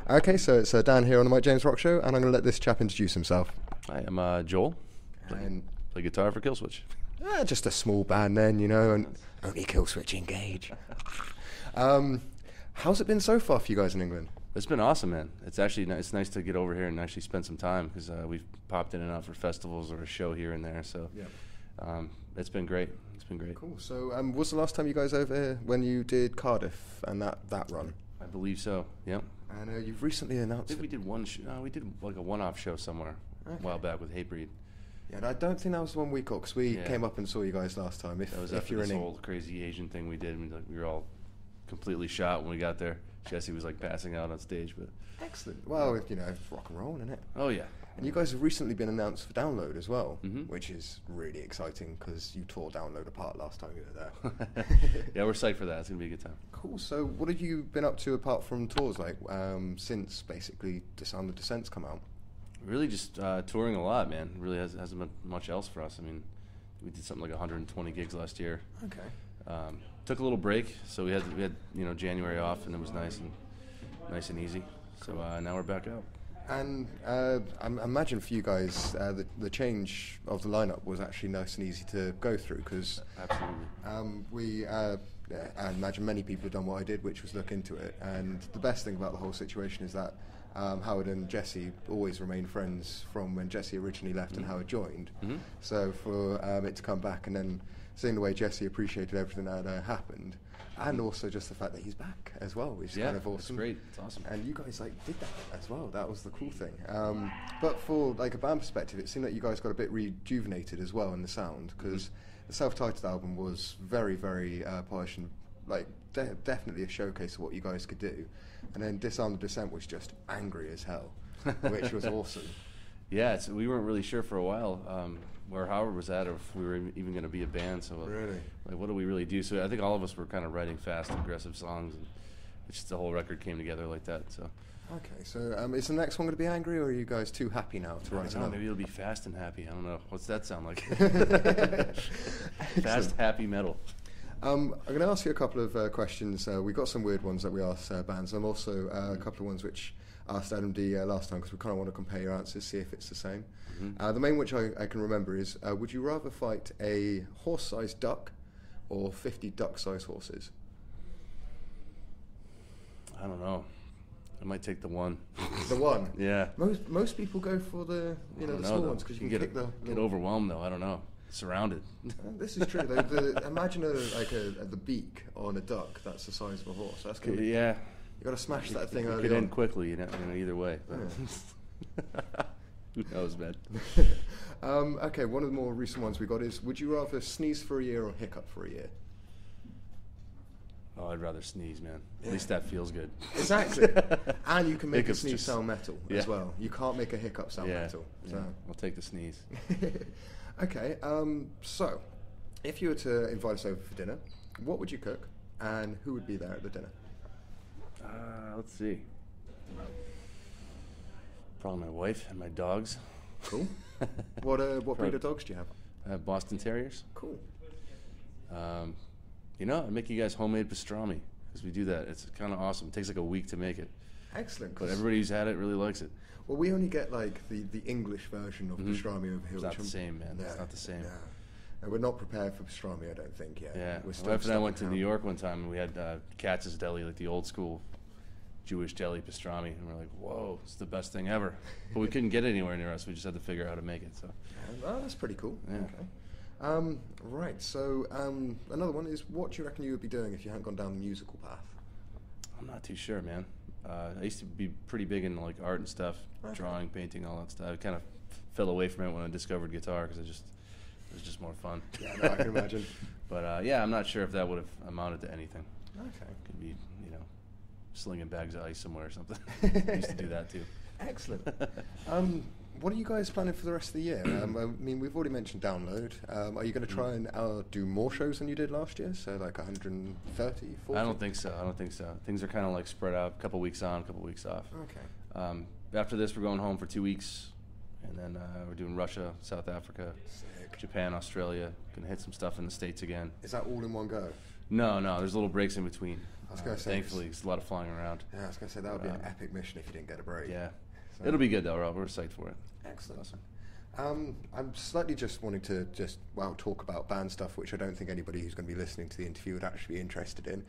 Okay, so it's Dan here on the Mike James Rock Show, and I'm going to let this chap introduce himself. Hi, I'm Joel. Play guitar for Killswith. Just a small band then, you know, and only Killswith engage. How's it been so far for you guys in England? It's been awesome, man. It's actually it's nice to get over here and actually spend some time because we've popped in and out for festivals or a show here and there. So it's been great. It's been great. Cool. So was the last time you guys over here when you did Cardiff and that run? I believe so. Yep. And you've recently announced. I think we did one. We did like a one-off show somewhere a while back with Hatebreed. Yeah, I don't think that was the one we caught because we came up and saw you guys last time. That was after this whole crazy Asian thing we did. And we were all completely shot when we got there. Jesse was like passing out on stage, but excellent. Well, you know, it's rock and roll, isn't it? Oh yeah. And you guys have recently been announced for Download as well, which is really exciting because you tore Download apart last time you were there. Yeah, we're psyched for that. It's gonna be a good time. Cool. So, what have you been up to apart from tours, like since basically Disarm the Descent's come out? Really, just touring a lot, man. Really hasn't been much else for us. I mean, we did something like 120 gigs last year. Okay. Took a little break, so we had January off, and it was nice and easy. So now we're back out. And I imagine for you guys, the change of the lineup was actually nice and easy to go through because absolutely. I imagine many people have done what I did, which was look into it. And the best thing about the whole situation is that Howard and Jesse always remained friends from when Jesse originally left and Howard joined. So for it to come back and then seeing the way Jesse appreciated everything that happened, and also just the fact that he's back as well, which is kind of awesome. It's great. It's awesome. And you guys did that as well. That was the cool thing. But for like a band perspective, it seemed like you guys got a bit rejuvenated as well in the sound because the self-titled album was very, very polished and like definitely a showcase of what you guys could do. And then Disarm the Descent was just angry as hell, which was awesome. Yeah, we weren't really sure for a while where Howard was at, or if we were even going to be a band. So, really, like, what do we really do? So, I think all of us were kind of writing fast, aggressive songs, and just the whole record came together like that. So, okay. So, is the next one going to be angry, or are you guys too happy now to write another? Maybe it'll be fast and happy. I don't know. What's that sound like? Fast, happy metal. I'm going to ask you a couple of questions. We've got some weird ones that we asked bands, and also a couple of ones which I asked Adam D last time because we kind of want to compare your answers, see if it's the same. The main which I can remember is, would you rather fight a horse-sized duck or 50 duck-sized horses? I don't know. I might take the one. The one? Yeah. Most people go for the the small ones because you can kick the... Get overwhelmed, though. I don't know. Surrounded. This is true. Imagine the beak on a duck that's the size of a horse. That's good. Yeah. You got to smash that thing early Get in on. quickly, either way. Who knows, man? Okay, one of the more recent ones we got is, would you rather sneeze for a year or hiccup for a year? Oh, I'd rather sneeze, man. At least that feels good. Exactly. And you can make Hiccups a sneeze sound metal as well. You can't make a hiccup sound metal. So. Yeah. I'll take the sneeze. Okay, so if you were to invite us over for dinner, what would you cook and who would be there at the dinner? Let's see. Probably my wife and my dogs. Cool. What breed of dogs do you have? I have Boston Terriers. Cool. I'd make you guys homemade pastrami because we do that. It's kind of awesome. It takes like a week to make it. Excellent. But everybody who's had it really likes it. Well, we only get like the English version of pastrami over here. It's not the same, man. It's not the same. Yeah. And we're not prepared for pastrami, I don't think, yet. Yeah. My wife and I went to New York one time, and we had Katz's Deli, like the old school Jewish deli pastrami, and we're like, whoa, it's the best thing ever. But we couldn't get it anywhere near us. We just had to figure out how to make it. So. Oh, that's pretty cool. Yeah. Okay. Right, so another one is, what do you reckon you would be doing if you hadn't gone down the musical path? I'm not too sure, man. I used to be pretty big into like art and stuff, drawing, painting, all that stuff. I kind of fell away from it when I discovered guitar because it was just more fun. Yeah, no, I can imagine. But I'm not sure if that would have amounted to anything. Okay. Could be, slinging bags of ice somewhere or something. I used to do that too. Excellent. What are you guys planning for the rest of the year? I mean, we've already mentioned Download. Are you going to try and do more shows than you did last year? So like 130, 40? I don't think so. Things are kind of like spread out, a couple weeks on, a couple weeks off. Okay. After this, we're going home for 2 weeks, and then we're doing Russia, South Africa, Japan, Australia. Going to hit some stuff in the States again. Is that all in one go? No, there's little breaks in between. I was going to say, thankfully, it's a lot of flying around. Yeah, I was going to say that would be an epic mission if you didn't get a break. Yeah, so. It'll be good though, Rob. We're psyched for it. Excellent. Awesome. I'm slightly just wanting to talk about band stuff, which I don't think anybody who's going to be listening to the interview would actually be interested in.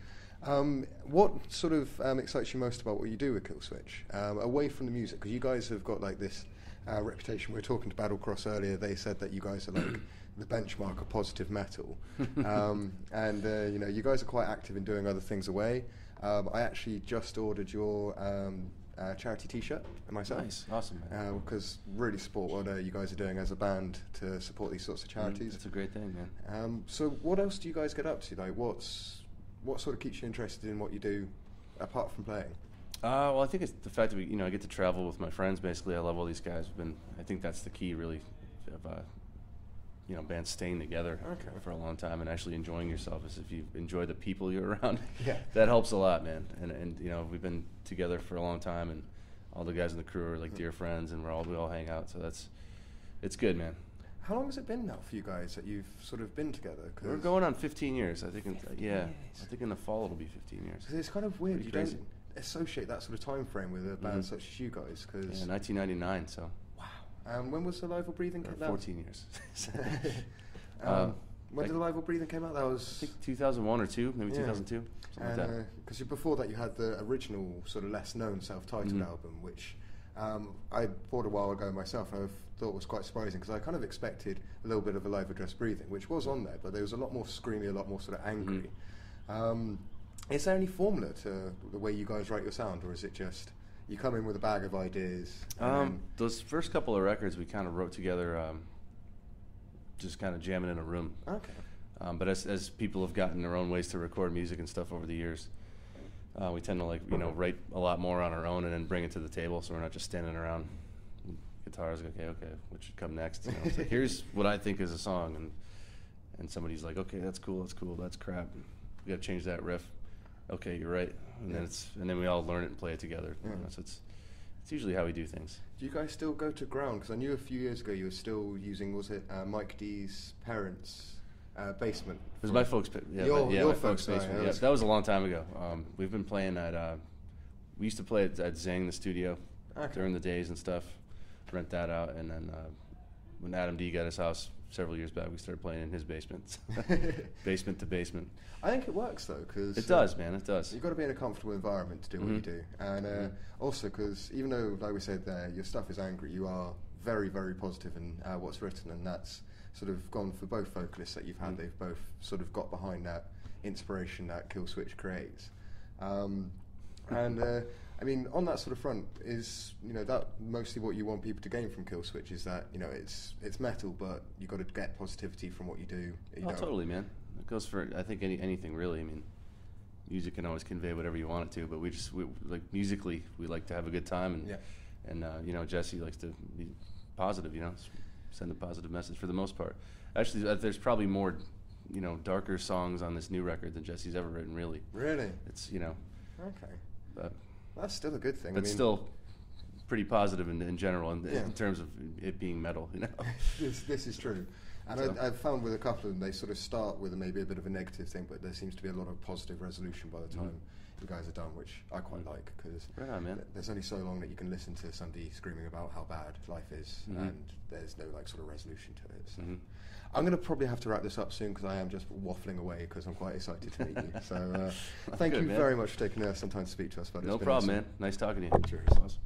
What sort of excites you most about what you do with Killswitch, away from the music? Because you guys have got like this reputation. We were talking to Battlecross earlier. They said that you guys are like the benchmark of positive metal, and you guys are quite active in doing other things away. I actually just ordered your charity T-shirt myself. Nice, awesome. Because really support what you guys are doing as a band to support these sorts of charities. It's a great thing, man. So what else do you guys get up to? Like, what sort of keeps you interested in what you do apart from playing? Well, I think it's the fact that I get to travel with my friends. Basically, I love all these guys. I think that's the key, really, of bands staying together for a long time and actually enjoying yourself. Is if you enjoy the people you're around, that helps a lot, man. And we've been together for a long time, and all the guys in the crew are like dear friends, and we all hang out. So it's good, man. How long has it been now for you guys that you've sort of been together? We're going on 15 years, I think. I think in the fall it'll be 15 years. Because it's kind of weird. You crazy. Don't associate that sort of time frame with a band such as you guys. Cause 1999. So. Wow. When was Alive or Breathing came out? 14 years. When did Alive or Breathing came out? That was, I think 2001 or 2, maybe 2002, something like that. Because before that, you had the original sort of less known self-titled album, which I bought a while ago myself. I thought was quite surprising because I kind of expected a little bit of Alive or Just Breathing, which was on there, but there was a lot more screamy, a lot more sort of angry. Is there any formula to the way you guys write your sound, or is it just you come in with a bag of ideas? Those first couple of records we kind of wrote together, just kind of jamming in a room. Okay. But as people have gotten their own ways to record music and stuff over the years, we tend to write a lot more on our own and then bring it to the table, so we're not just standing around. Guitars, okay, what should come next? It's like, here's what I think is a song, and somebody's like, okay, that's cool, that's crap. We got to change that riff. Okay, you're right, and then we all learn it and play it together. So it's usually how we do things. Do you guys still go to ground? Because I knew a few years ago you were still using, was it Mike D's parents' basement? It was my folks' your folks' basement. Yeah, that was a long time ago. We've been playing at. We used to play at Zing, the studio, during the days and stuff. Rent that out, and then when Adam D got his house several years back, we started playing in his basement, basement to basement. I think it works though, because it does, man. It does. You've got to be in a comfortable environment to do what you do, and also because even though, like we said there, your stuff is angry, you are very, very positive in what's written, and that's sort of gone for both vocalists that you've had. They've both sort of got behind that inspiration that Killswitch creates, and. I mean, on that sort of front, is that mostly what you want people to gain from Killswitch? Is that it's metal, but you got to get positivity from what you do. Totally, man. It goes for I think anything really. I mean, music can always convey whatever you want it to, but we like musically we like to have a good time, and Jesse likes to be positive. Send a positive message for the most part. Actually, there's probably more darker songs on this new record than Jesse's ever written. Really. Really. It's Okay. But. That's still a good thing. But still pretty positive in general in terms of it being metal, This is true. And so. I've found with a couple of them, they sort of start with maybe a bit of a negative thing, but there seems to be a lot of positive resolution by the time you guys are done, which I quite like, because there's only so long that you can listen to somebody screaming about how bad life is, and there's no sort of resolution to it. So. I'm going to probably have to wrap this up soon, because I am just waffling away because I'm quite excited to meet you. So thank you very much for taking some time to speak to us. But no problem, awesome. Man. Nice talking to you. Cheers. Awesome.